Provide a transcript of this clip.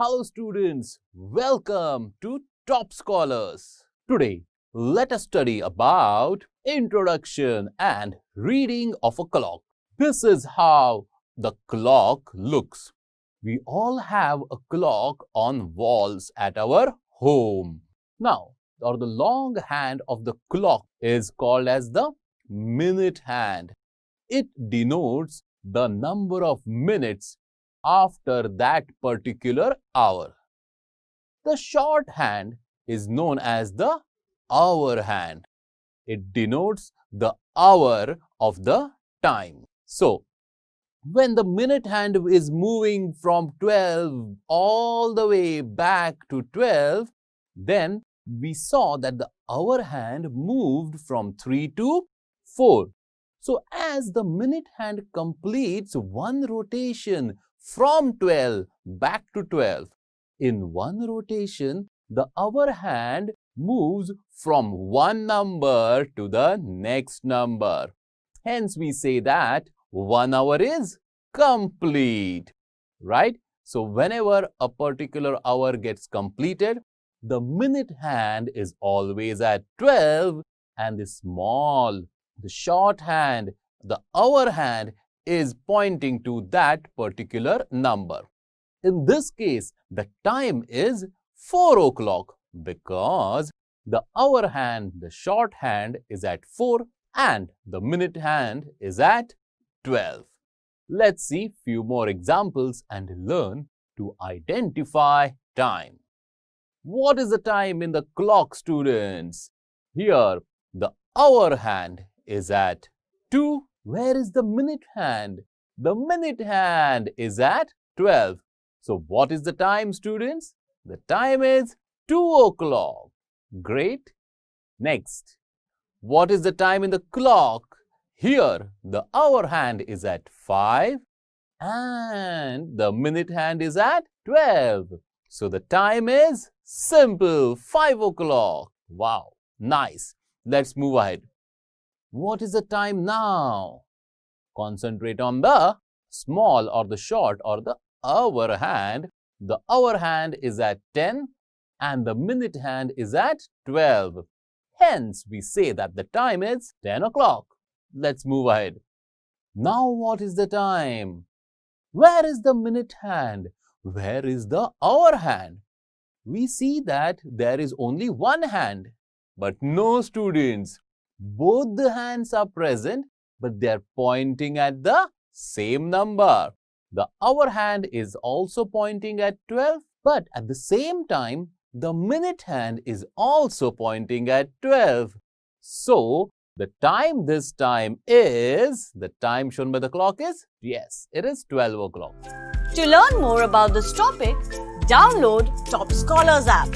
Hello students, welcome to Top Scholars. Today, let us study about introduction and reading of a clock. This is how the clock looks. We all have a clock on walls at our home. Now, the long hand of the clock is called as the minute hand. It denotes the number of minutes after that particular hour. The short hand is known as the hour hand. It denotes the hour of the time. So, when the minute hand is moving from 12 all the way back to 12, then we saw that the hour hand moved from 3 to 4. So, as the minute hand completes one rotation from 12 back to 12, in one rotation, the hour hand moves from one number to the next number. Hence, we say that 1 hour is complete, right? So, whenever a particular hour gets completed, the minute hand is always at 12 and the short hand, the hour hand is pointing to that particular number. In this case, the time is 4 o'clock because the hour hand, the short hand is at 4 and the minute hand is at 12. Let's see few more examples and learn to identify time. What is the time in the clock, students? Here, the hour hand is at 2. Where is the minute hand? The minute hand is at 12. So, what is the time, students? The time is 2 o'clock. Great. Next, what is the time in the clock? Here, the hour hand is at 5 and the minute hand is at 12. So, the time is simple, 5 o'clock. Wow, nice. Let's move ahead. What is the time now? Concentrate on the small or the short or the hour hand. The hour hand is at 10 and the minute hand is at 12. Hence, we say that the time is 10 o'clock. Let's move ahead. Now, what is the time? Where is the minute hand? Where is the hour hand? We see that there is only one hand. But no, students. Both the hands are present, but they are pointing at the same number. The hour hand is also pointing at 12, but at the same time, the minute hand is also pointing at 12. So, the time this time is, the time shown by the clock is, yes, it is 12 o'clock. To learn more about this topic, download Top Scholars app.